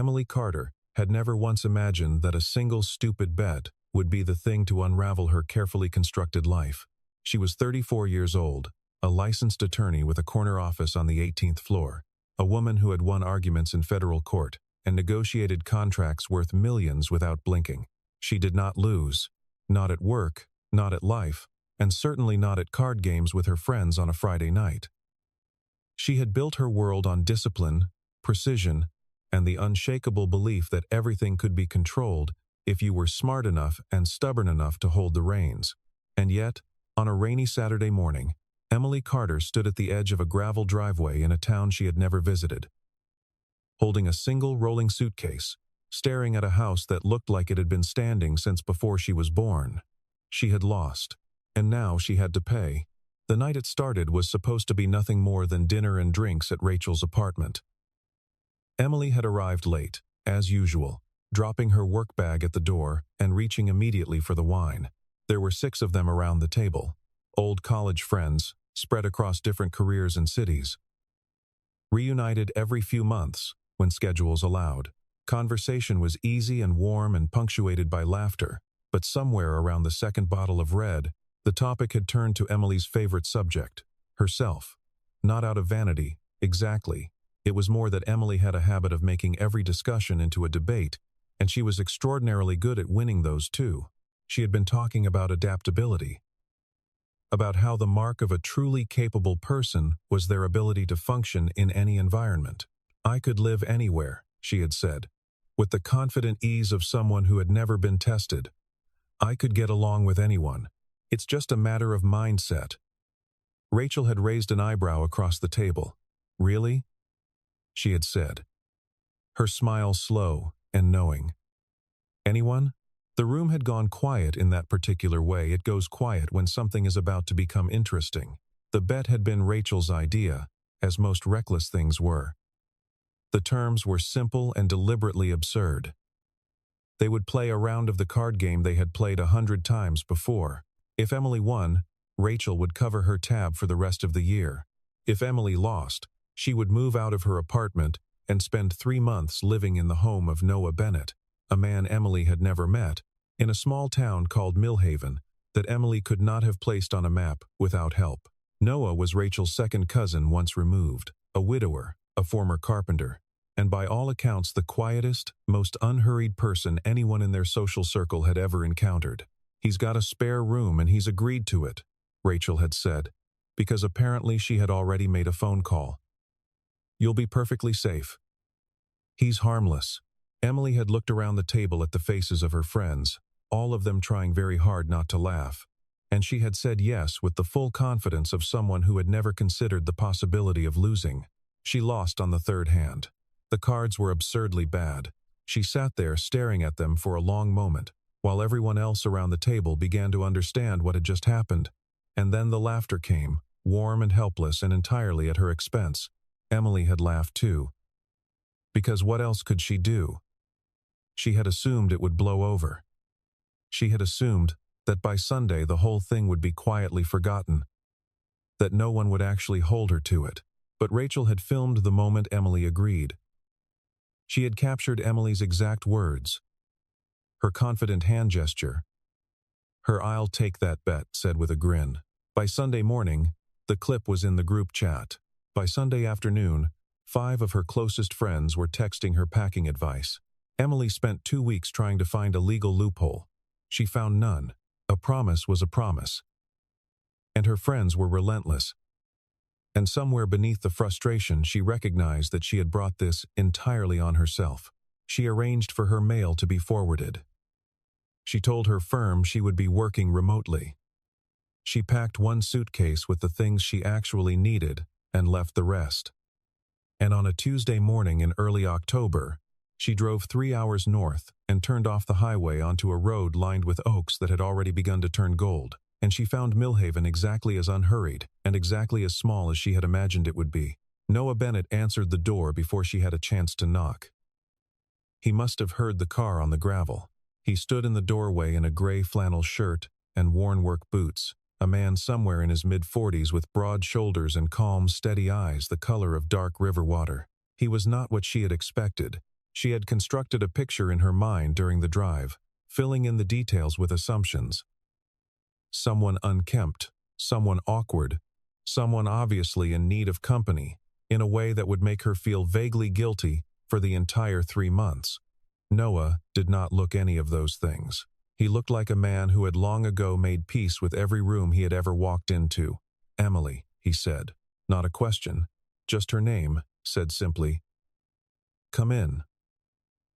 Emily Carter had never once imagined that a single stupid bet would be the thing to unravel her carefully constructed life. She was 34 years old, a licensed attorney with a corner office on the 18th floor, a woman who had won arguments in federal court and negotiated contracts worth millions without blinking. She did not lose, not at work, not at life, and certainly not at card games with her friends on a Friday night. She had built her world on discipline, precision, and the unshakable belief that everything could be controlled if you were smart enough and stubborn enough to hold the reins. And yet, on a rainy Saturday morning, Emily Carter stood at the edge of a gravel driveway in a town she had never visited. Holding a single rolling suitcase, staring at a house that looked like it had been standing since before she was born. She had lost, and now she had to pay. The night it started was supposed to be nothing more than dinner and drinks at Rachel's apartment. Emily had arrived late, as usual, dropping her work bag at the door and reaching immediately for the wine. There were 6 of them around the table, old college friends, spread across different careers and cities. Reunited every few months, when schedules allowed. Conversation was easy and warm and punctuated by laughter, but somewhere around the second bottle of red, the topic had turned to Emily's favorite subject, herself. Not out of vanity, exactly. It was more that Emily had a habit of making every discussion into a debate, and she was extraordinarily good at winning those too. She had been talking about adaptability, about how the mark of a truly capable person was their ability to function in any environment. "I could live anywhere," she had said, with the confident ease of someone who had never been tested. "I could get along with anyone. It's just a matter of mindset." Rachel had raised an eyebrow across the table. "Really?" she had said, her smile slow and knowing. "Anyone?" The room had gone quiet in that particular way it goes quiet when something is about to become interesting. The bet had been Rachel's idea, as most reckless things were. The terms were simple and deliberately absurd. They would play a round of the card game they had played 100 times before. If Emily won, Rachel would cover her tab for the rest of the year. If Emily lost, she would move out of her apartment and spend 3 months living in the home of Noah Bennett, a man Emily had never met, in a small town called Millhaven that Emily could not have placed on a map without help. Noah was Rachel's second cousin once removed, a widower, a former carpenter, and by all accounts the quietest, most unhurried person anyone in their social circle had ever encountered. "He's got a spare room and he's agreed to it," Rachel had said, because apparently she had already made a phone call. "You'll be perfectly safe. He's harmless." Emily had looked around the table at the faces of her friends, all of them trying very hard not to laugh, and she had said yes with the full confidence of someone who had never considered the possibility of losing. She lost on the third hand. The cards were absurdly bad. She sat there staring at them for a long moment, while everyone else around the table began to understand what had just happened. And then the laughter came, warm and helpless and entirely at her expense. Emily had laughed too. Because what else could she do? She had assumed it would blow over. She had assumed that by Sunday the whole thing would be quietly forgotten, that no one would actually hold her to it. But Rachel had filmed the moment Emily agreed. She had captured Emily's exact words, her confident hand gesture, her "I'll take that bet" said with a grin. By Sunday morning, the clip was in the group chat. By Sunday afternoon, 5 of her closest friends were texting her packing advice. Emily spent 2 weeks trying to find a legal loophole. She found none. A promise was a promise. And her friends were relentless. And somewhere beneath the frustration, she recognized that she had brought this entirely on herself. She arranged for her mail to be forwarded. She told her firm she would be working remotely. She packed 1 suitcase with the things she actually needed and left the rest. And on a Tuesday morning in early October, she drove 3 hours north and turned off the highway onto a road lined with oaks that had already begun to turn gold. And she found Millhaven exactly as unhurried and exactly as small as she had imagined it would be. Noah Bennett answered the door before she had a chance to knock. He must have heard the car on the gravel. He stood in the doorway in a gray flannel shirt and worn work boots, a man somewhere in his mid-40s with broad shoulders and calm, steady eyes the color of dark river water. He was not what she had expected. She had constructed a picture in her mind during the drive, filling in the details with assumptions. Someone unkempt, someone awkward, someone obviously in need of company, in a way that would make her feel vaguely guilty for the entire 3 months. Noah did not look any of those things. He looked like a man who had long ago made peace with every room he had ever walked into. "Emily," he said. Not a question, just her name, said simply, "Come in."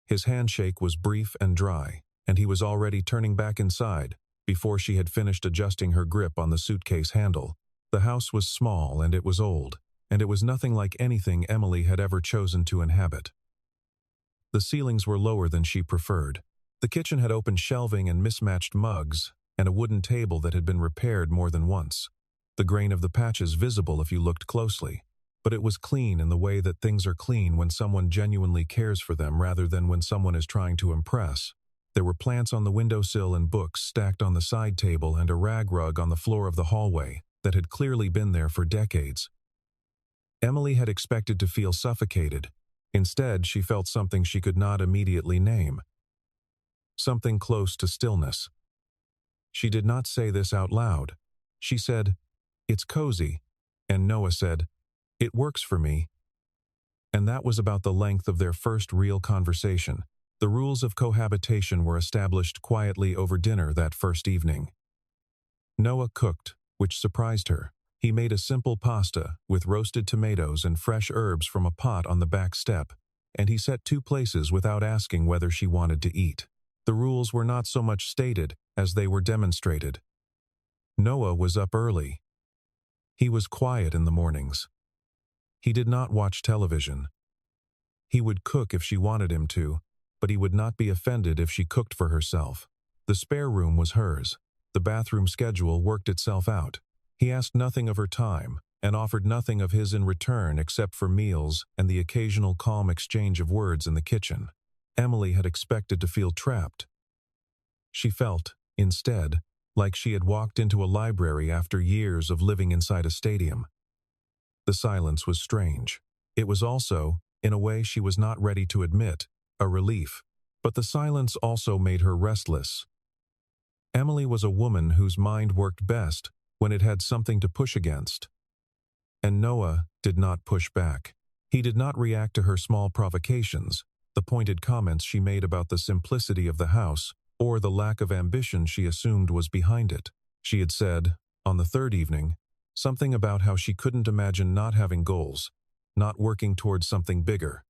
His handshake was brief and dry, and he was already turning back inside before she had finished adjusting her grip on the suitcase handle. The house was small and it was old, and it was nothing like anything Emily had ever chosen to inhabit. The ceilings were lower than she preferred. The kitchen had open shelving and mismatched mugs, and a wooden table that had been repaired more than once. The grain of the patches visible if you looked closely, but it was clean in the way that things are clean when someone genuinely cares for them rather than when someone is trying to impress. There were plants on the windowsill and books stacked on the side table and a rag rug on the floor of the hallway that had clearly been there for decades. Emily had expected to feel suffocated. Instead, she felt something she could not immediately name. Something close to stillness. She did not say this out loud. She said, "It's cozy," and Noah said, "It works for me." And that was about the length of their first real conversation. The rules of cohabitation were established quietly over dinner that first evening. Noah cooked, which surprised her. He made a simple pasta with roasted tomatoes and fresh herbs from a pot on the back step, and he set 2 places without asking whether she wanted to eat. The rules were not so much stated as they were demonstrated. Noah was up early. He was quiet in the mornings. He did not watch television. He would cook if she wanted him to, but he would not be offended if she cooked for herself. The spare room was hers. The bathroom schedule worked itself out. He asked nothing of her time and offered nothing of his in return except for meals and the occasional calm exchange of words in the kitchen. Emily had expected to feel trapped. She felt, instead, like she had walked into a library after years of living inside a stadium. The silence was strange. It was also, in a way she was not ready to admit, a relief. But the silence also made her restless. Emily was a woman whose mind worked best when it had something to push against. And Noah did not push back. He did not react to her small provocations, the pointed comments she made about the simplicity of the house, or the lack of ambition she assumed was behind it. She had said, on the 3rd evening, something about how she couldn't imagine not having goals, not working towards something bigger.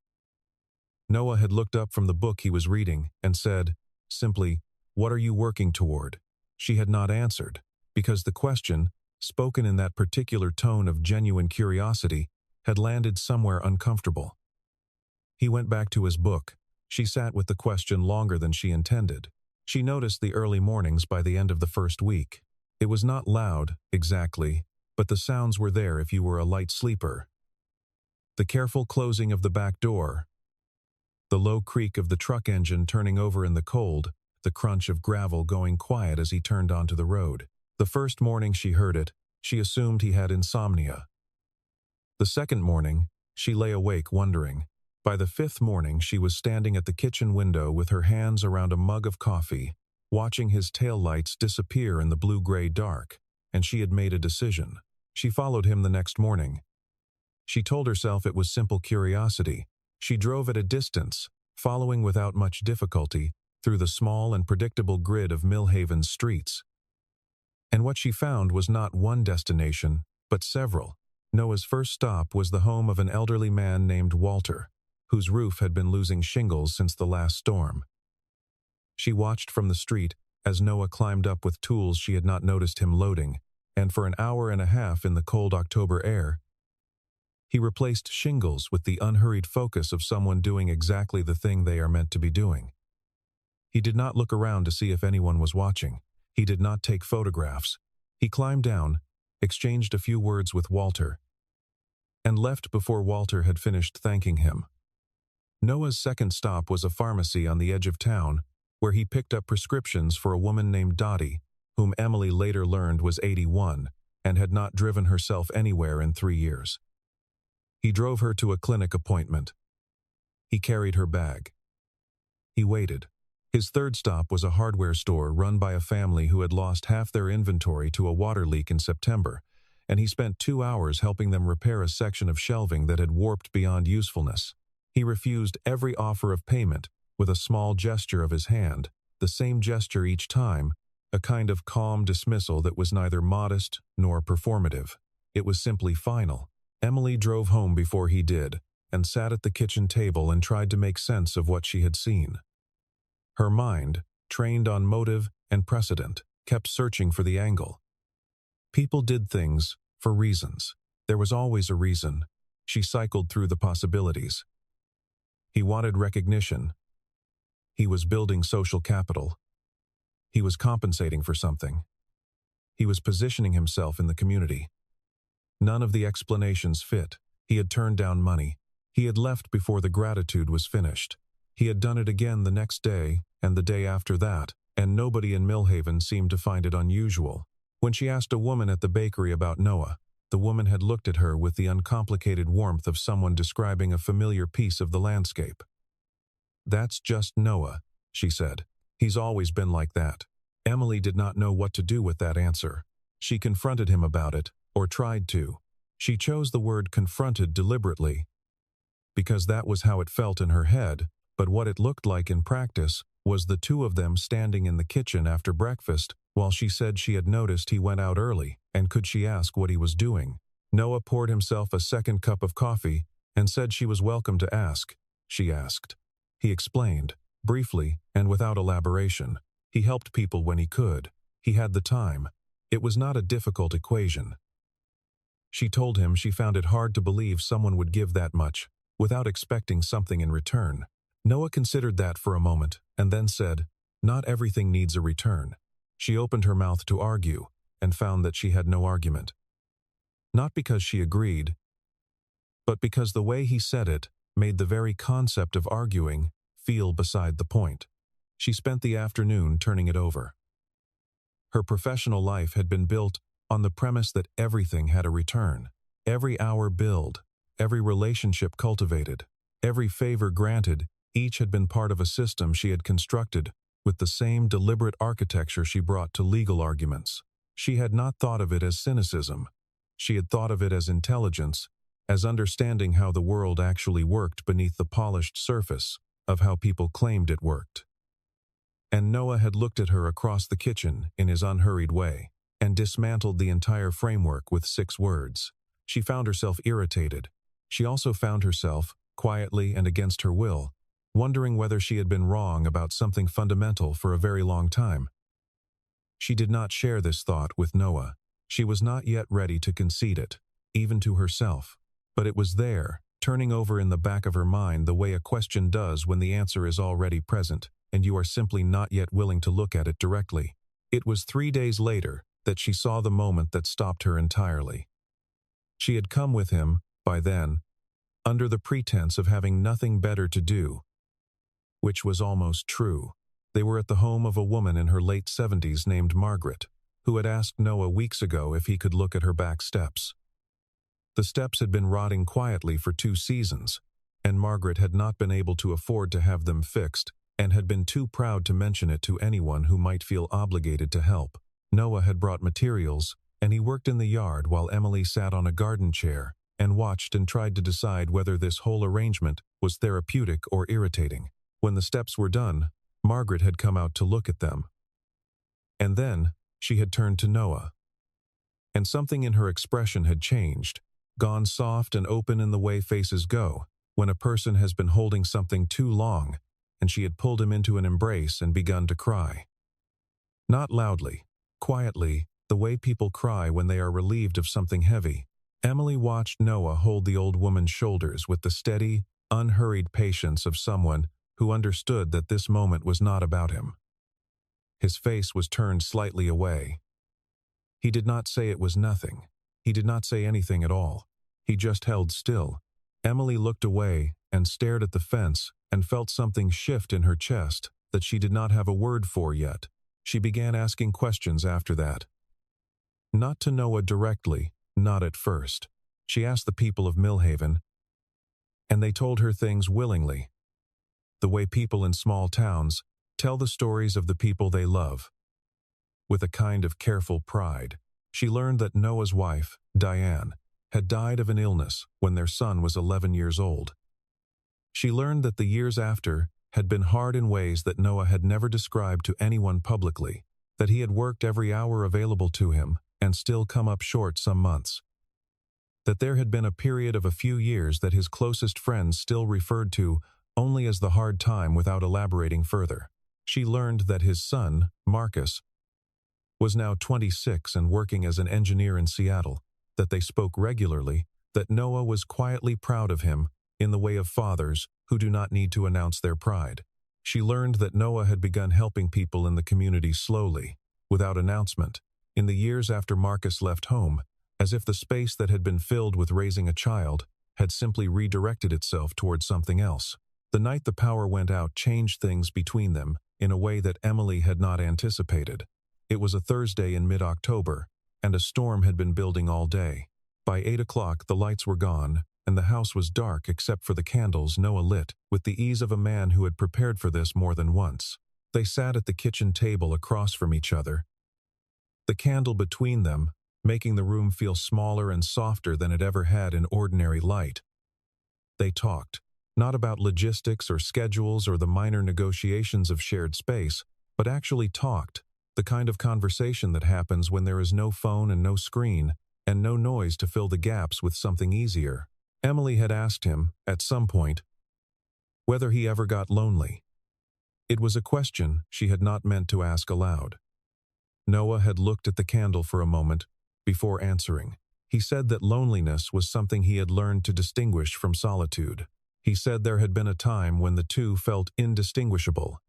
Noah had looked up from the book he was reading and said, simply, "What are you working toward?" She had not answered, because the question, spoken in that particular tone of genuine curiosity, had landed somewhere uncomfortable. He went back to his book. She sat with the question longer than she intended. She noticed the early mornings by the end of the first week. It was not loud, exactly, but the sounds were there if you were a light sleeper. The careful closing of the back door, the low creak of the truck engine turning over in the cold, the crunch of gravel going quiet as he turned onto the road. The first morning she heard it, she assumed he had insomnia. The second morning, she lay awake wondering. By the 5th morning, she was standing at the kitchen window with her hands around a mug of coffee, watching his taillights disappear in the blue-gray dark, and she had made a decision. She followed him the next morning. She told herself it was simple curiosity. She drove at a distance, following without much difficulty, through the small and predictable grid of Millhaven's streets. And what she found was not one destination, but several. Noah's first stop was the home of an elderly man named Walter, whose roof had been losing shingles since the last storm. She watched from the street as Noah climbed up with tools she had not noticed him loading, and for an hour and a half in the cold October air, he replaced shingles with the unhurried focus of someone doing exactly the thing they are meant to be doing. He did not look around to see if anyone was watching. He did not take photographs. He climbed down, exchanged a few words with Walter, and left before Walter had finished thanking him. Noah's second stop was a pharmacy on the edge of town, where he picked up prescriptions for a woman named Dottie, whom Emily later learned was 81 and had not driven herself anywhere in 3 years. He drove her to a clinic appointment. He carried her bag. He waited. His third stop was a hardware store run by a family who had lost half their inventory to a water leak in September, and he spent 2 hours helping them repair a section of shelving that had warped beyond usefulness. He refused every offer of payment with a small gesture of his hand, the same gesture each time, a kind of calm dismissal that was neither modest nor performative. It was simply final. Emily drove home before he did, and sat at the kitchen table and tried to make sense of what she had seen. Her mind, trained on motive and precedent, kept searching for the angle. People did things for reasons. There was always a reason. She cycled through the possibilities. He wanted recognition. He was building social capital. He was compensating for something. He was positioning himself in the community. None of the explanations fit. He had turned down money. He had left before the gratitude was finished. He had done it again the next day and the day after that, and nobody in Millhaven seemed to find it unusual. When she asked a woman at the bakery about Noah, the woman had looked at her with the uncomplicated warmth of someone describing a familiar piece of the landscape. "That's just Noah," she said. "He's always been like that." Emily did not know what to do with that answer. She confronted him about it, or tried to. She chose the word confronted deliberately, because that was how it felt in her head, but what it looked like in practice was the two of them standing in the kitchen after breakfast while she said she had noticed he went out early, and could she ask what he was doing. Noah poured himself a second cup of coffee and said she was welcome to ask. She asked. He explained, briefly and without elaboration. He helped people when he could. He had the time. It was not a difficult equation. She told him she found it hard to believe someone would give that much without expecting something in return. Noah considered that for a moment and then said, "Not everything needs a return." She opened her mouth to argue and found that she had no argument. Not because she agreed, but because the way he said it made the very concept of arguing feel beside the point. She spent the afternoon turning it over. Her professional life had been built on the premise that everything had a return. Every hour billed, every relationship cultivated, every favor granted, each had been part of a system she had constructed with the same deliberate architecture she brought to legal arguments. She had not thought of it as cynicism. She had thought of it as intelligence, as understanding how the world actually worked beneath the polished surface of how people claimed it worked. And Noah had looked at her across the kitchen in his unhurried way and dismantled the entire framework with 6 words. She found herself irritated. She also found herself, quietly and against her will, wondering whether she had been wrong about something fundamental for a very long time. She did not share this thought with Noah. She was not yet ready to concede it, even to herself. But it was there, turning over in the back of her mind the way a question does when the answer is already present, and you are simply not yet willing to look at it directly. It was 3 days later that she saw the moment that stopped her entirely. She had come with him, by then, under the pretense of having nothing better to do, which was almost true. They were at the home of a woman in her late 70s named Margaret, who had asked Noah weeks ago if he could look at her back steps. The steps had been rotting quietly for 2 seasons, and Margaret had not been able to afford to have them fixed and had been too proud to mention it to anyone who might feel obligated to help. Noah had brought materials, and he worked in the yard while Emily sat on a garden chair and watched and tried to decide whether this whole arrangement was therapeutic or irritating. When the steps were done, Margaret had come out to look at them. And then she had turned to Noah. And something in her expression had changed, gone soft and open in the way faces go when a person has been holding something too long, and she had pulled him into an embrace and begun to cry. Not loudly, quietly, the way people cry when they are relieved of something heavy. Emily watched Noah hold the old woman's shoulders with the steady, unhurried patience of someone who understood that this moment was not about him. His face was turned slightly away. He did not say it was nothing. He did not say anything at all. He just held still. Emily looked away and stared at the fence and felt something shift in her chest that she did not have a word for yet. She began asking questions after that. Not to Noah directly, not at first. She asked the people of Millhaven, and they told her things willingly. the way people in small towns tell the stories of the people they love. With a kind of careful pride, she learned that Noah's wife, Diane, had died of an illness when their son was 11 years old. She learned that the years after had been hard in ways that Noah had never described to anyone publicly, that he had worked every hour available to him and still come up short some months. That there had been a period of a few years that his closest friends still referred to only as the hard time without elaborating further. She learned that his son, Marcus, was now 26 and working as an engineer in Seattle, that they spoke regularly, that Noah was quietly proud of him in the way of fathers who do not need to announce their pride. She learned that Noah had begun helping people in the community slowly, without announcement, in the years after Marcus left home, as if the space that had been filled with raising a child had simply redirected itself towards something else. The night the power went out changed things between them in a way that Emily had not anticipated. It was a Thursday in mid-October, and a storm had been building all day. By 8 o'clock, the lights were gone, and the house was dark except for the candles Noah lit, with the ease of a man who had prepared for this more than once. They sat at the kitchen table across from each other, the candle between them, making the room feel smaller and softer than it ever had in ordinary light. They talked, not about logistics or schedules or the minor negotiations of shared space, but actually talked, the kind of conversation that happens when there is no phone and no screen, and no noise to fill the gaps with something easier. Emily had asked him, at some point, whether he ever got lonely. It was a question she had not meant to ask aloud. Noah had looked at the candle for a moment before answering. He said that loneliness was something he had learned to distinguish from solitude. He said there had been a time when the two felt indistinguishable.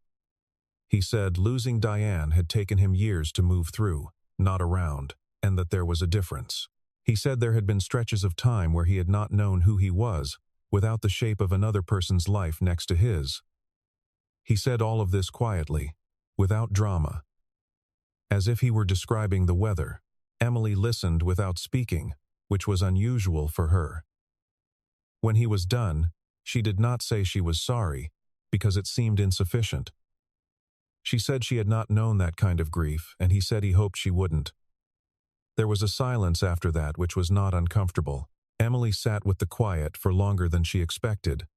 He said losing Diane had taken him years to move through, not around, and that there was a difference. He said there had been stretches of time where he had not known who he was, without the shape of another person's life next to his. He said all of this quietly, without drama, as if he were describing the weather. Emily listened without speaking, which was unusual for her. When he was done, she did not say she was sorry, because it seemed insufficient. She said she had not known that kind of grief, and he said he hoped she wouldn't. There was a silence after that which was not uncomfortable. Emily sat with the quiet for longer than she expected.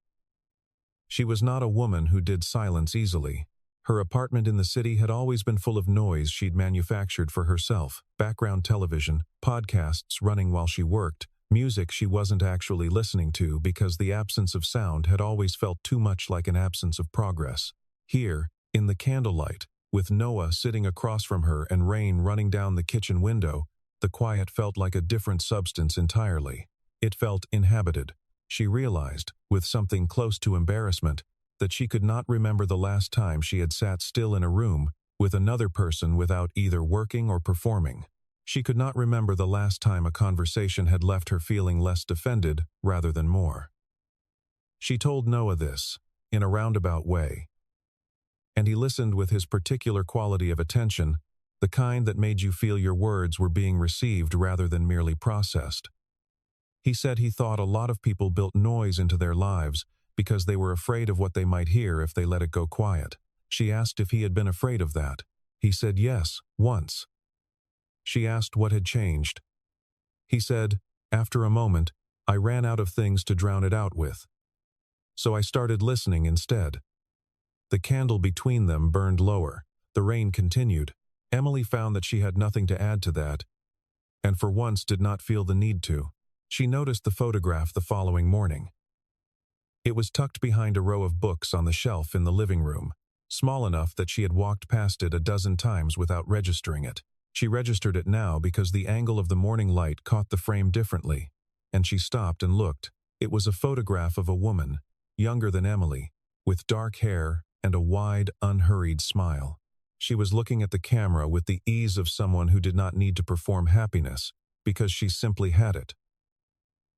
She was not a woman who did silence easily. Her apartment in the city had always been full of noise she'd manufactured for herself, background television, podcasts running while she worked, music she wasn't actually listening to because the absence of sound had always felt too much like an absence of progress. Here, in the candlelight, with Noah sitting across from her and rain running down the kitchen window, the quiet felt like a different substance entirely. It felt inhabited. She realized, with something close to embarrassment, that she could not remember the last time she had sat still in a room with another person without either working or performing. She could not remember the last time a conversation had left her feeling less defended rather than more. She told Noah this, in a roundabout way, and he listened with his particular quality of attention, the kind that made you feel your words were being received rather than merely processed. He said he thought a lot of people built noise into their lives because they were afraid of what they might hear if they let it go quiet. She asked if he had been afraid of that. He said yes, once. She asked what had changed. He said, after a moment, I ran out of things to drown it out with. So I started listening instead. The candle between them burned lower. The rain continued. Emily found that she had nothing to add to that, and for once did not feel the need to. She noticed the photograph the following morning. It was tucked behind a row of books on the shelf in the living room, small enough that she had walked past it a dozen times without registering it. She registered it now because the angle of the morning light caught the frame differently, and she stopped and looked. It was a photograph of a woman, younger than Emily, with dark hair and a wide, unhurried smile. She was looking at the camera with the ease of someone who did not need to perform happiness, because she simply had it.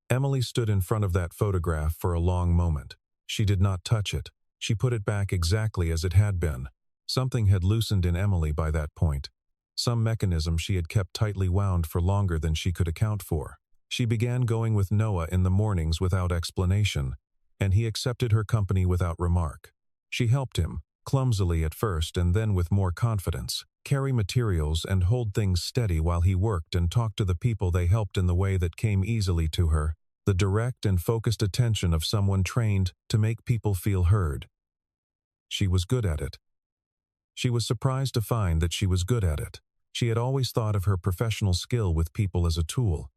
Emily stood in front of that photograph for a long moment. She did not touch it. She put it back exactly as it had been. Something had loosened in Emily by that point. Some mechanism she had kept tightly wound for longer than she could account for. She began going with Noah in the mornings without explanation, and he accepted her company without remark. She helped him, clumsily at first and then with more confidence, carry materials and hold things steady while he worked and talked to the people they helped in the way that came easily to her, the direct and focused attention of someone trained to make people feel heard. She was good at it. She was surprised to find that she was good at it. She had always thought of her professional skill with people as a tool,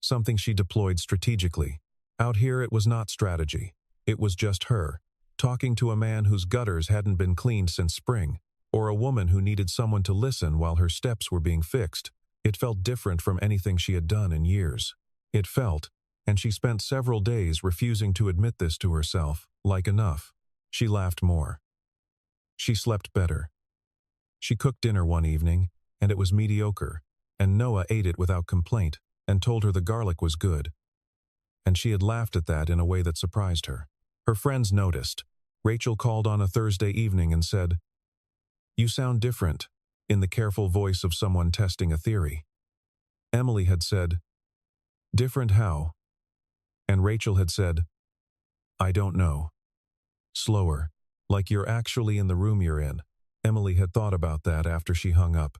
something she deployed strategically. Out here it was not strategy. It was just her, talking to a man whose gutters hadn't been cleaned since spring, or a woman who needed someone to listen while her steps were being fixed. It felt different from anything she had done in years. It felt, and she spent several days refusing to admit this to herself, like enough. She laughed more. She slept better. She cooked dinner one evening, and it was mediocre, and Noah ate it without complaint and told her the garlic was good. And she had laughed at that in a way that surprised her. Her friends noticed. Rachel called on a Thursday evening and said, "You sound different," in the careful voice of someone testing a theory. Emily had said, "Different how?" And Rachel had said, "I don't know." Slower, like you're actually in the room you're in. Emily had thought about that after she hung up.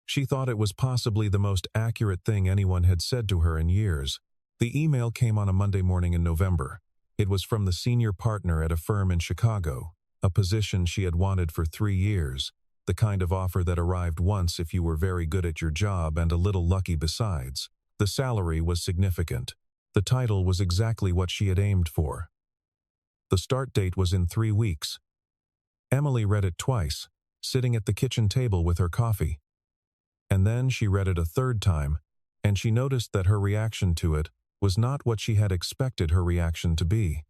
She thought it was possibly the most accurate thing anyone had said to her in years. The email came on a Monday morning in November. It was from the senior partner at a firm in Chicago, a position she had wanted for 3 years, the kind of offer that arrived once if you were very good at your job and a little lucky besides. The salary was significant. The title was exactly what she had aimed for. The start date was in 3 weeks. Emily read it twice, sitting at the kitchen table with her coffee. And then she read it a third time, and she noticed that her reaction to it was not what she had expected her reaction to be.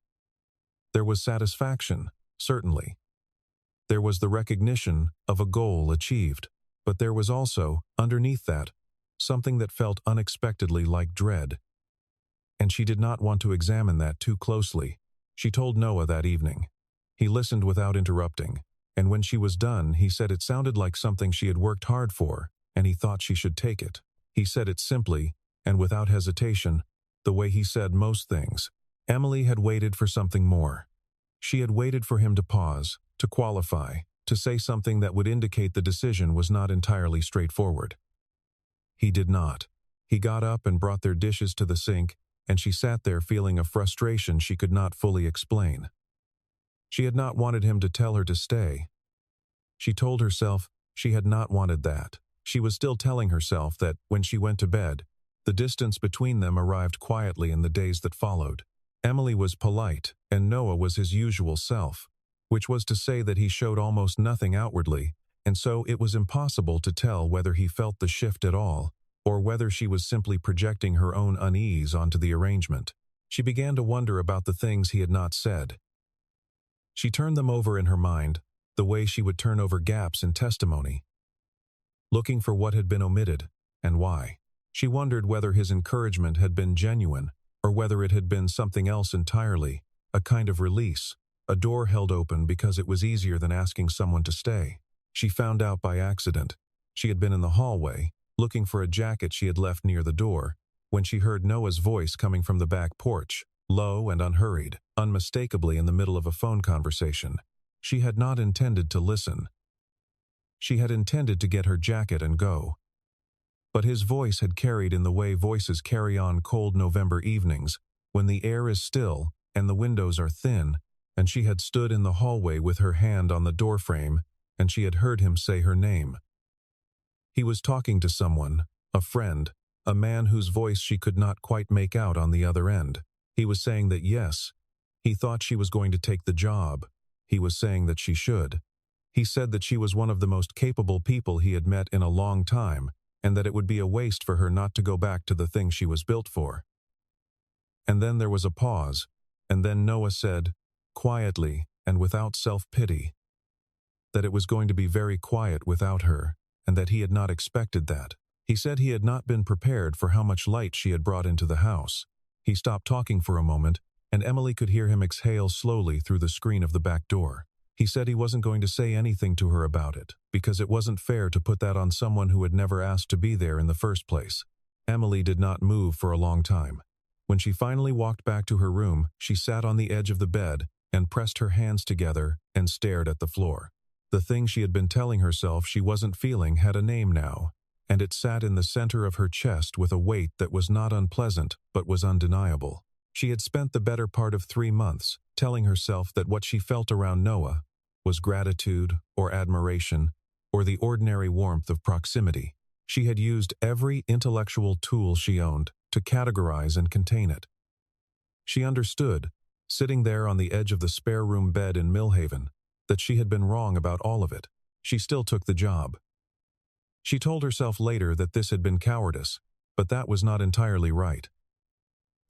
There was satisfaction, certainly. There was the recognition of a goal achieved, but there was also, underneath that, something that felt unexpectedly like dread. And she did not want to examine that too closely. She told Noah that evening. He listened without interrupting, and when she was done, he said it sounded like something she had worked hard for, and he thought she should take it. He said it simply, and without hesitation, the way he said most things. Emily had waited for something more. She had waited for him to pause, to qualify, to say something that would indicate the decision was not entirely straightforward. He did not. He got up and brought their dishes to the sink, and she sat there feeling a frustration she could not fully explain. She had not wanted him to tell her to stay. She told herself she had not wanted that. She was still telling herself that, when she went to bed, the distance between them arrived quietly in the days that followed. Emily was polite, and Noah was his usual self, which was to say that he showed almost nothing outwardly, and so it was impossible to tell whether he felt the shift at all, or whether she was simply projecting her own unease onto the arrangement. She began to wonder about the things he had not said. She turned them over in her mind, the way she would turn over gaps in testimony, looking for what had been omitted, and why. She wondered whether his encouragement had been genuine, or whether it had been something else entirely, a kind of release, a door held open because it was easier than asking someone to stay. She found out by accident. She had been in the hallway, looking for a jacket she had left near the door, when she heard Noah's voice coming from the back porch, low and unhurried, unmistakably in the middle of a phone conversation. She had not intended to listen. She had intended to get her jacket and go. But his voice had carried in the way voices carry on cold November evenings, when the air is still and the windows are thin, and she had stood in the hallway with her hand on the doorframe, and she had heard him say her name. He was talking to someone, a friend, a man whose voice she could not quite make out on the other end. He was saying that yes, he thought she was going to take the job. He was saying that she should. He said that she was one of the most capable people he had met in a long time, and that it would be a waste for her not to go back to the thing she was built for. And then there was a pause, and then Noah said, quietly and without self-pity, that it was going to be very quiet without her, and that he had not expected that. He said he had not been prepared for how much light she had brought into the house. He stopped talking for a moment, and Emily could hear him exhale slowly through the screen of the back door. He said he wasn't going to say anything to her about it, because it wasn't fair to put that on someone who had never asked to be there in the first place. Emily did not move for a long time. When she finally walked back to her room, she sat on the edge of the bed and pressed her hands together and stared at the floor. The thing she had been telling herself she wasn't feeling had a name now, and it sat in the center of her chest with a weight that was not unpleasant but was undeniable. She had spent the better part of 3 months telling herself that what she felt around Noah was gratitude or admiration or the ordinary warmth of proximity. She had used every intellectual tool she owned to categorize and contain it. She understood, sitting there on the edge of the spare room bed in Millhaven, that she had been wrong about all of it. She still took the job. She told herself later that this had been cowardice, but that was not entirely right.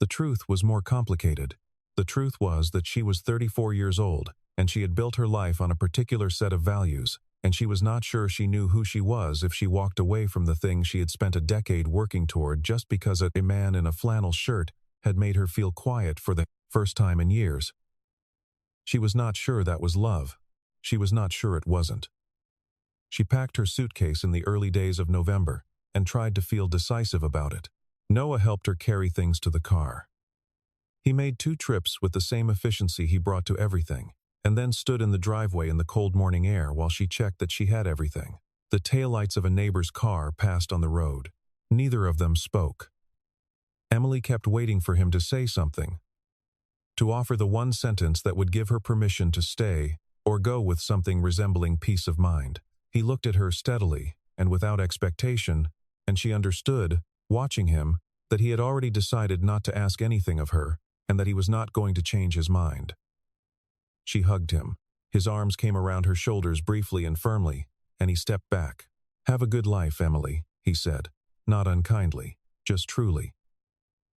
The truth was more complicated. The truth was that she was 34 years old, and she had built her life on a particular set of values, and she was not sure she knew who she was if she walked away from the thing she had spent a decade working toward just because a man in a flannel shirt had made her feel quiet for the first time in years. She was not sure that was love. She was not sure it wasn't. She packed her suitcase in the early days of November and tried to feel decisive about it. Noah helped her carry things to the car. He made 2 trips with the same efficiency he brought to everything, and then stood in the driveway in the cold morning air while she checked that she had everything. The taillights of a neighbor's car passed on the road. Neither of them spoke. Emily kept waiting for him to say something, to offer the one sentence that would give her permission to stay or go with something resembling peace of mind. He looked at her steadily and without expectation, and she understood, watching him, that he had already decided not to ask anything of her and that he was not going to change his mind. She hugged him. His arms came around her shoulders briefly and firmly, and he stepped back. "Have a good life, Emily," he said, not unkindly, just truly.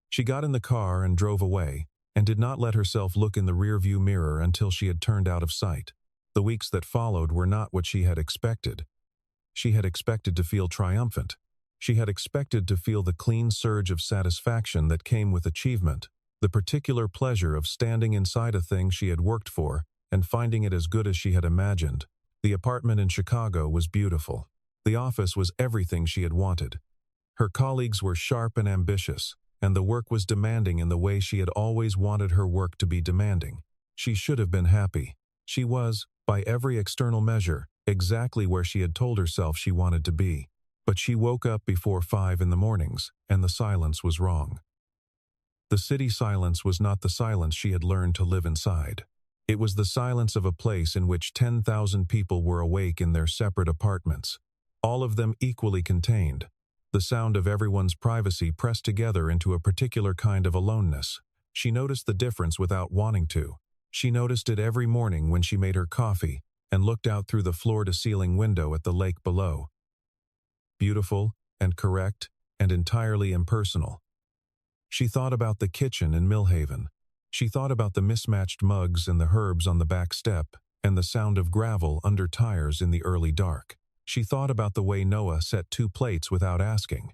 She got in the car and drove away, and did not let herself look in the rearview mirror until she had turned out of sight. The weeks that followed were not what she had expected. She had expected to feel triumphant. She had expected to feel the clean surge of satisfaction that came with achievement, the particular pleasure of standing inside a thing she had worked for and finding it as good as she had imagined. The apartment in Chicago was beautiful. The office was everything she had wanted. Her colleagues were sharp and ambitious, and the work was demanding in the way she had always wanted her work to be demanding. She should have been happy. She was, by every external measure, exactly where she had told herself she wanted to be. But she woke up before 5 in the mornings, and the silence was wrong. The city silence was not the silence she had learned to live inside. It was the silence of a place in which 10,000 people were awake in their separate apartments, all of them equally contained. The sound of everyone's privacy pressed together into a particular kind of aloneness. She noticed the difference without wanting to. She noticed it every morning when she made her coffee and looked out through the floor-to-ceiling window at the lake below. Beautiful and correct and entirely impersonal. She thought about the kitchen in Millhaven. She thought about the mismatched mugs and the herbs on the back step and the sound of gravel under tires in the early dark. She thought about the way Noah set 2 plates without asking,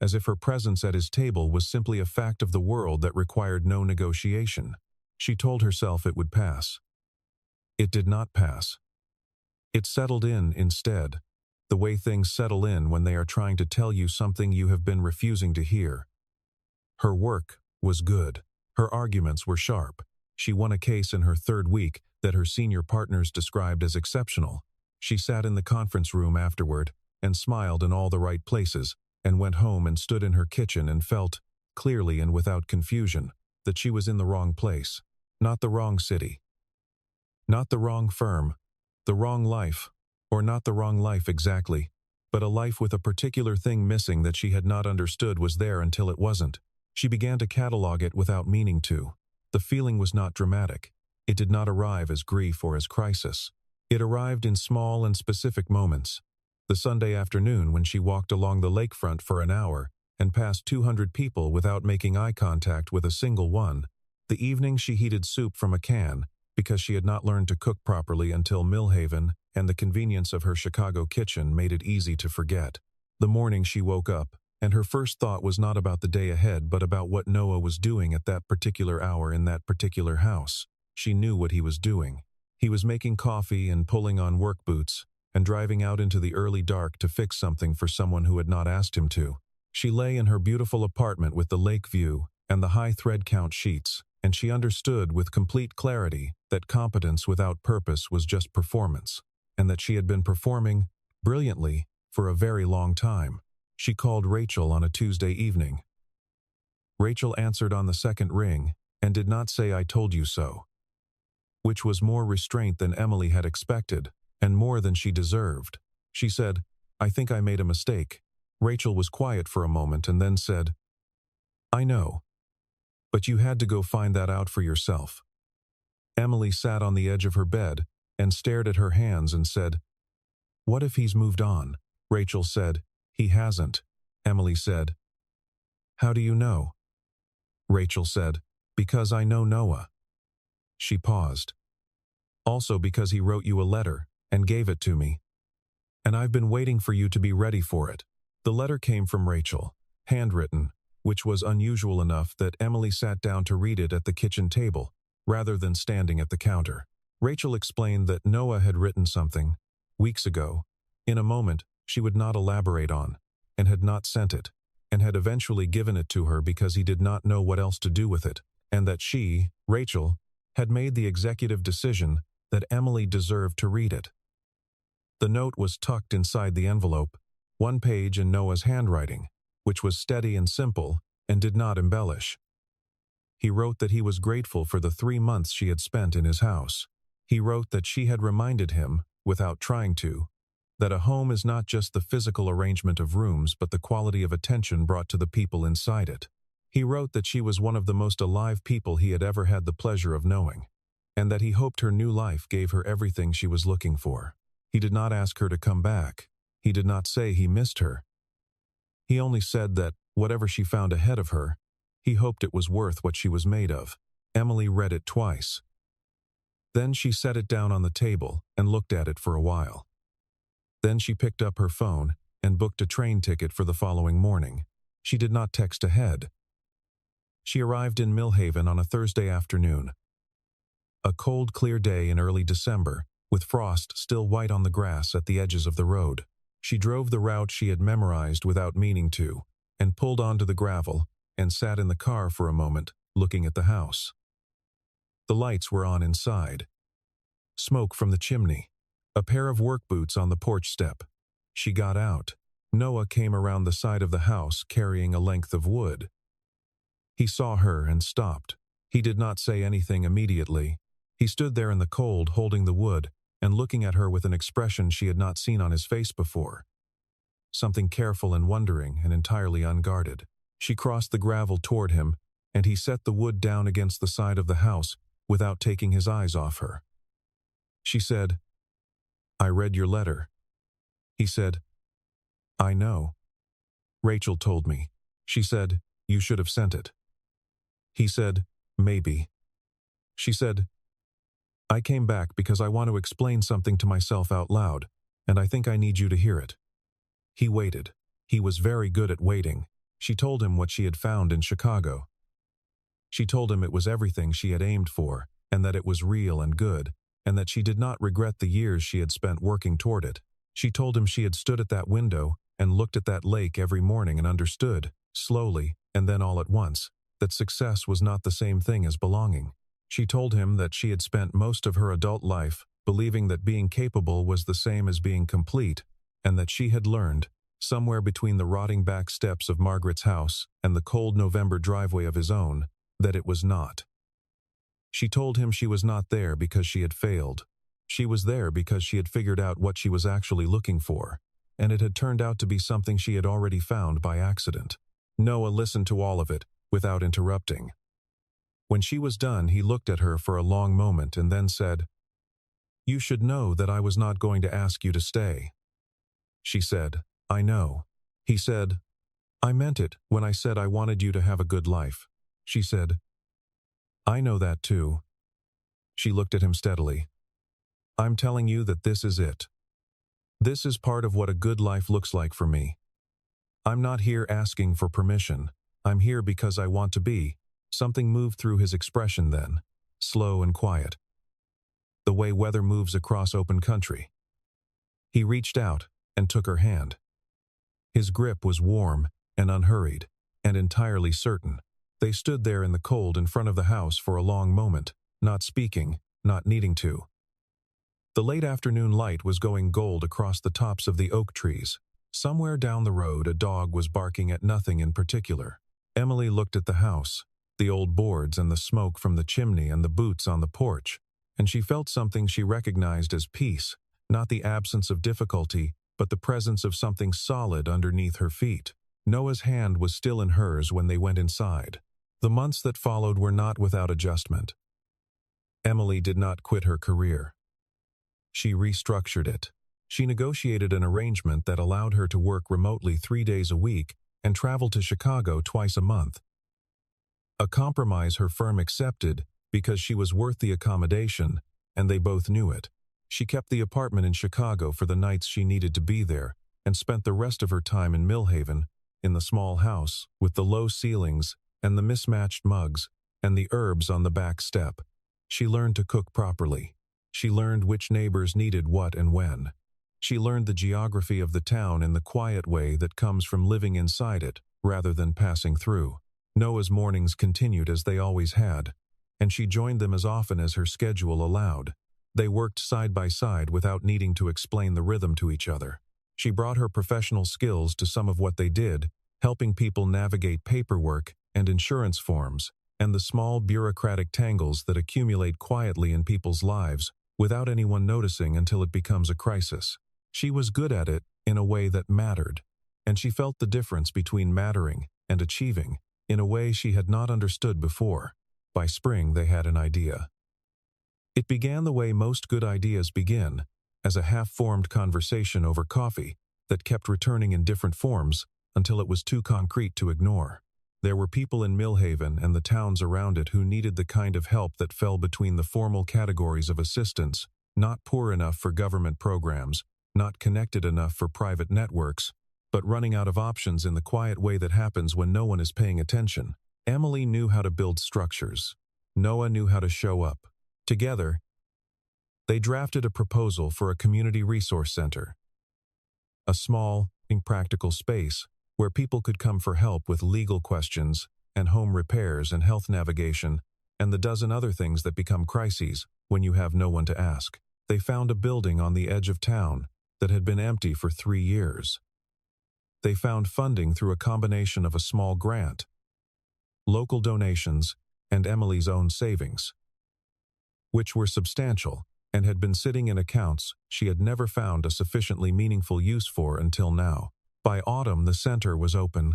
as if her presence at his table was simply a fact of the world that required no negotiation. She told herself it would pass. It did not pass. It settled in instead, the way things settle in when they are trying to tell you something you have been refusing to hear. Her work was good. Her arguments were sharp. She won a case in her 3rd week that her senior partners described as exceptional. She sat in the conference room afterward and smiled in all the right places and went home and stood in her kitchen and felt, clearly and without confusion, that she was in the wrong place, not the wrong city, not the wrong firm, the wrong life, or not the wrong life exactly, but a life with a particular thing missing that she had not understood was there until it wasn't. She began to catalog it without meaning to. The feeling was not dramatic. It did not arrive as grief or as crisis. It arrived in small and specific moments. The Sunday afternoon when she walked along the lakefront for an hour and passed 200 people without making eye contact with a single one. The evening she heated soup from a can because she had not learned to cook properly until Millhaven and the convenience of her Chicago kitchen made it easy to forget. The morning she woke up, and her first thought was not about the day ahead but about what Noah was doing at that particular hour in that particular house. She knew what he was doing. He was making coffee and pulling on work boots and driving out into the early dark to fix something for someone who had not asked him to. She lay in her beautiful apartment with the lake view and the high thread count sheets, and she understood with complete clarity that competence without purpose was just performance, and that she had been performing brilliantly for a very long time. She called Rachel on a Tuesday evening. Rachel answered on the second ring and did not say "I told you so," which was more restraint than Emily had expected and more than she deserved. She said, "I think I made a mistake." Rachel was quiet for a moment and then said, "I know, but you had to go find that out for yourself." Emily sat on the edge of her bed and stared at her hands and said, "What if he's moved on?" Rachel said, "He hasn't." Emily said, "How do you know?" Rachel said, "Because I know Noah." She paused. "Also because he wrote you a letter and gave it to me. And I've been waiting for you to be ready for it." The letter came from Rachel, handwritten, which was unusual enough that Emily sat down to read it at the kitchen table, rather than standing at the counter. Rachel explained that Noah had written something, weeks ago, in a moment she would not elaborate on, and had not sent it, and had eventually given it to her because he did not know what else to do with it, and that she, Rachel, had made the executive decision that Emily deserved to read it. The note was tucked inside the envelope, one page in Noah's handwriting, which was steady and simple and did not embellish. He wrote that he was grateful for the 3 months she had spent in his house. He wrote that she had reminded him, without trying to, that a home is not just the physical arrangement of rooms but the quality of attention brought to the people inside it. He wrote that she was one of the most alive people he had ever had the pleasure of knowing, and that he hoped her new life gave her everything she was looking for. He did not ask her to come back. He did not say he missed her. He only said that, whatever she found ahead of her, he hoped it was worth what she was made of. Emily read it twice. Then she set it down on the table and looked at it for a while. Then she picked up her phone and booked a train ticket for the following morning. She did not text ahead. She arrived in Millhaven on a Thursday afternoon. A cold, clear day in early December, with frost still white on the grass at the edges of the road. She drove the route she had memorized without meaning to, and pulled onto the gravel, and sat in the car for a moment, looking at the house. The lights were on inside. Smoke from the chimney. A pair of work boots on the porch step. She got out. Noah came around the side of the house carrying a length of wood. He saw her and stopped. He did not say anything immediately. He stood there in the cold holding the wood and looking at her with an expression she had not seen on his face before. Something careful and wondering and entirely unguarded. She crossed the gravel toward him, and he set the wood down against the side of the house without taking his eyes off her. She said, "I read your letter." He said, "I know. Rachel told me." She said, "You should have sent it." He said, "Maybe." She said, "I came back because I want to explain something to myself out loud, and I think I need you to hear it." He waited. He was very good at waiting. She told him what she had found in Chicago. She told him it was everything she had aimed for, and that it was real and good, and that she did not regret the years she had spent working toward it. She told him she had stood at that window and looked at that lake every morning and understood, slowly, and then all at once, that success was not the same thing as belonging. She told him that she had spent most of her adult life believing that being capable was the same as being complete, and that she had learned, somewhere between the rotting back steps of Margaret's house and the cold November driveway of his own, that it was not. She told him she was not there because she had failed. She was there because she had figured out what she was actually looking for, and it had turned out to be something she had already found by accident. Noah listened to all of it, without interrupting. When she was done, he looked at her for a long moment and then said, "You should know that I was not going to ask you to stay." She said, "I know." He said, "I meant it when I said I wanted you to have a good life." She said, "I know that too." She looked at him steadily. "I'm telling you that this is it. This is part of what a good life looks like for me. I'm not here asking for permission. I'm here because I want to be." Something moved through his expression then, slow and quiet. The way weather moves across open country. He reached out and took her hand. His grip was warm and unhurried and entirely certain. They stood there in the cold in front of the house for a long moment, not speaking, not needing to. The late afternoon light was going gold across the tops of the oak trees. Somewhere down the road, a dog was barking at nothing in particular. Emily looked at the house, the old boards and the smoke from the chimney and the boots on the porch, and she felt something she recognized as peace, not the absence of difficulty, but the presence of something solid underneath her feet. Noah's hand was still in hers when they went inside. The months that followed were not without adjustment. Emily did not quit her career. She restructured it. She negotiated an arrangement that allowed her to work remotely 3 days a week and travel to Chicago twice a month. A compromise her firm accepted because she was worth the accommodation, and they both knew it. She kept the apartment in Chicago for the nights she needed to be there and spent the rest of her time in Millhaven, in the small house with the low ceilings and the mismatched mugs and the herbs on the back step. She learned to cook properly. She learned which neighbors needed what and when. She learned the geography of the town in the quiet way that comes from living inside it rather than passing through. Noah's mornings continued as they always had, and she joined them as often as her schedule allowed. They worked side by side without needing to explain the rhythm to each other. She brought her professional skills to some of what they did, helping people navigate paperwork and insurance forms, and the small bureaucratic tangles that accumulate quietly in people's lives without anyone noticing until it becomes a crisis. She was good at it in a way that mattered, and she felt the difference between mattering and achieving in a way she had not understood before. By spring, they had an idea. It began the way most good ideas begin, as a half-formed conversation over coffee that kept returning in different forms until it was too concrete to ignore. There were people in Millhaven and the towns around it who needed the kind of help that fell between the formal categories of assistance, not poor enough for government programs, not connected enough for private networks, but running out of options in the quiet way that happens when no one is paying attention. Emily knew how to build structures. Noah knew how to show up. Together, they drafted a proposal for a community resource center. A small, impractical space where people could come for help with legal questions and home repairs and health navigation and the dozen other things that become crises when you have no one to ask. They found a building on the edge of town that had been empty for 3 years. They found funding through a combination of a small grant, local donations, and Emily's own savings, which were substantial and had been sitting in accounts she had never found a sufficiently meaningful use for until now. By autumn, the center was open,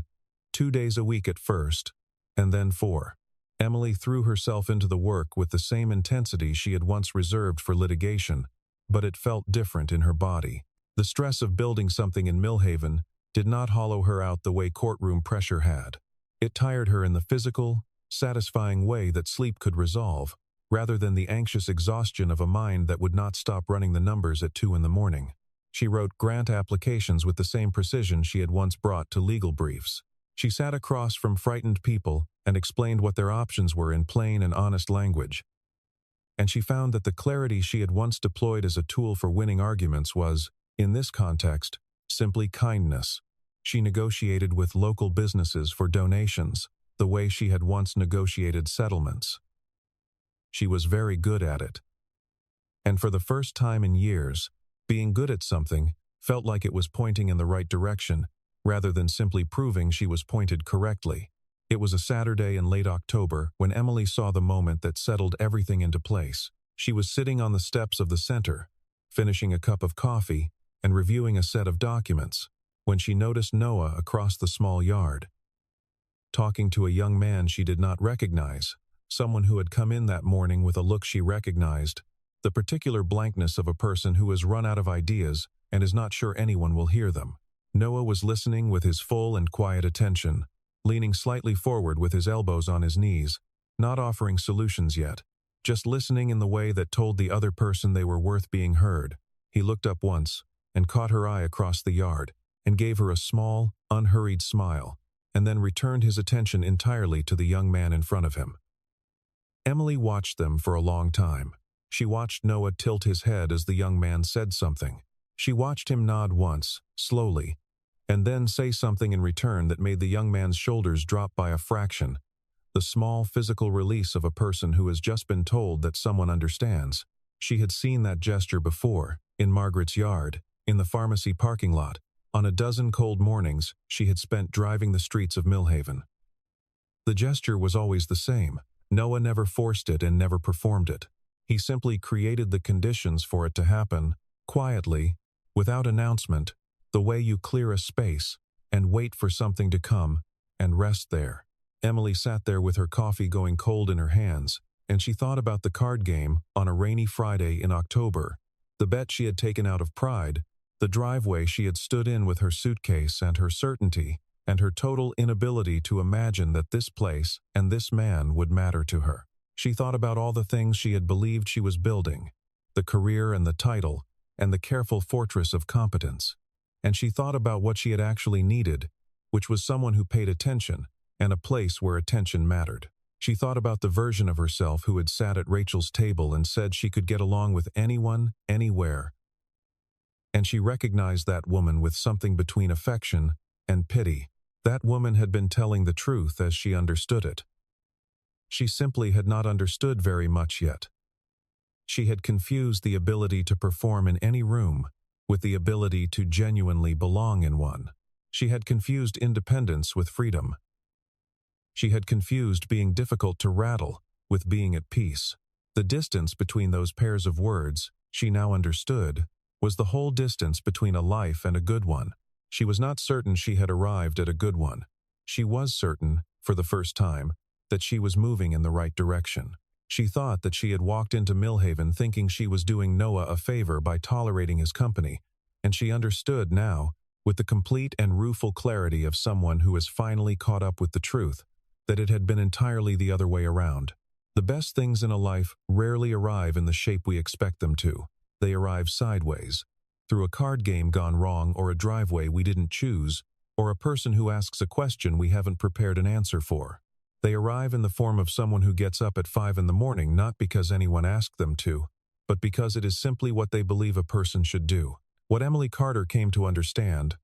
2 days a week at first, and then 4. Emily threw herself into the work with the same intensity she had once reserved for litigation, but it felt different in her body. The stress of building something in Millhaven did not hollow her out the way courtroom pressure had. It tired her in the physical, satisfying way that sleep could resolve, rather than the anxious exhaustion of a mind that would not stop running the numbers at 2 in the morning. She wrote grant applications with the same precision she had once brought to legal briefs. She sat across from frightened people and explained what their options were in plain and honest language. And she found that the clarity she had once deployed as a tool for winning arguments was, in this context, simply kindness. She negotiated with local businesses for donations, the way she had once negotiated settlements. She was very good at it. And for the first time in years, being good at something felt like it was pointing in the right direction, rather than simply proving she was pointed correctly. It was a Saturday in late October when Emily saw the moment that settled everything into place. She was sitting on the steps of the center, finishing a cup of coffee and reviewing a set of documents, when she noticed Noah across the small yard, talking to a young man she did not recognize, someone who had come in that morning with a look she recognized, the particular blankness of a person who has run out of ideas and is not sure anyone will hear them. Noah was listening with his full and quiet attention, leaning slightly forward with his elbows on his knees, not offering solutions yet, just listening in the way that told the other person they were worth being heard. He looked up once and caught her eye across the yard and gave her a small, unhurried smile, and then returned his attention entirely to the young man in front of him. Emily watched them for a long time. She watched Noah tilt his head as the young man said something. She watched him nod once, slowly, and then say something in return that made the young man's shoulders drop by a fraction, the small physical release of a person who has just been told that someone understands. She had seen that gesture before, in Margaret's yard, in the pharmacy parking lot, on a dozen cold mornings she had spent driving the streets of Millhaven. The gesture was always the same. Noah never forced it and never performed it. He simply created the conditions for it to happen, quietly, without announcement, the way you clear a space and wait for something to come and rest there. Emily sat there with her coffee going cold in her hands, and she thought about the card game on a rainy Friday in October, the bet she had taken out of pride, the driveway she had stood in with her suitcase and her certainty, and her total inability to imagine that this place and this man would matter to her. She thought about all the things she had believed she was building, the career and the title, and the careful fortress of competence. And she thought about what she had actually needed, which was someone who paid attention, and a place where attention mattered. She thought about the version of herself who had sat at Rachel's table and said she could get along with anyone, anywhere. And she recognized that woman with something between affection and pity. That woman had been telling the truth as she understood it. She simply had not understood very much yet. She had confused the ability to perform in any room with the ability to genuinely belong in one. She had confused independence with freedom. She had confused being difficult to rattle with being at peace. The distance between those pairs of words, she now understood, was the whole distance between a life and a good one. She was not certain she had arrived at a good one. She was certain, for the first time, that she was moving in the right direction. She thought that she had walked into Millhaven thinking she was doing Noah a favor by tolerating his company, and she understood now, with the complete and rueful clarity of someone who has finally caught up with the truth, that it had been entirely the other way around. The best things in a life rarely arrive in the shape we expect them to. They arrive sideways, through a card game gone wrong or a driveway we didn't choose, or a person who asks a question we haven't prepared an answer for. They arrive in the form of someone who gets up at 5 in the morning not because anyone asked them to, but because it is simply what they believe a person should do. What Emily Carter came to understand,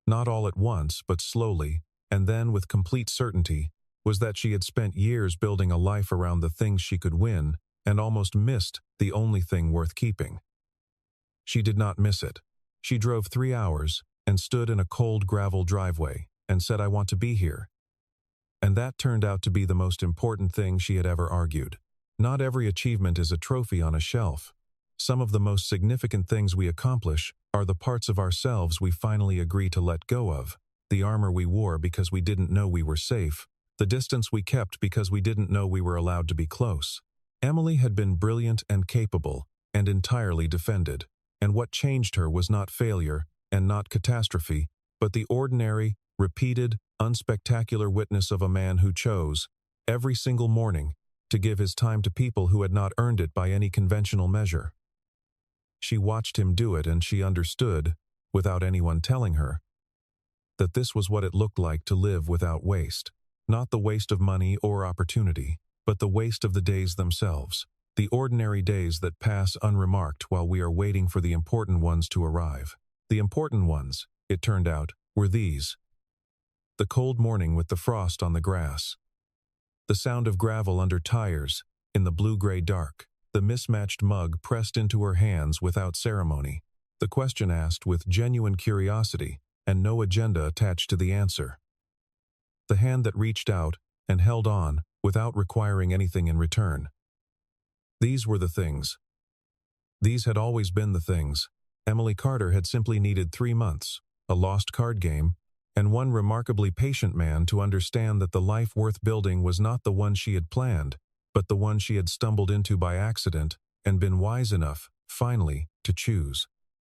not all at once but slowly, and then with complete certainty, was that she had spent years building a life around the things she could win and almost missed the only thing worth keeping. She did not miss it. She drove 3 hours and stood in a cold gravel driveway and said, "I want to be here." And that turned out to be the most important thing she had ever argued. Not every achievement is a trophy on a shelf. Some of the most significant things we accomplish are the parts of ourselves we finally agree to let go of, the armor we wore because we didn't know we were safe, the distance we kept because we didn't know we were allowed to be close. Emily had been brilliant and capable, and entirely defended, and what changed her was not failure and not catastrophe, but the ordinary, repeated, unspectacular witness of a man who chose, every single morning, to give his time to people who had not earned it by any conventional measure. She watched him do it and she understood, without anyone telling her, that this was what it looked like to live without waste. Not the waste of money or opportunity, but the waste of the days themselves. The ordinary days that pass unremarked while we are waiting for the important ones to arrive. The important ones, it turned out, were these. The cold morning with the frost on the grass. The sound of gravel under tires, in the blue-gray dark. The mismatched mug pressed into her hands without ceremony. The question asked with genuine curiosity, and no agenda attached to the answer. The hand that reached out and held on without requiring anything in return. These were the things. These had always been the things. Emily Carter had simply needed 3 months, a lost card game, and one remarkably patient man to understand that the life worth building was not the one she had planned, but the one she had stumbled into by accident and been wise enough, finally, to choose.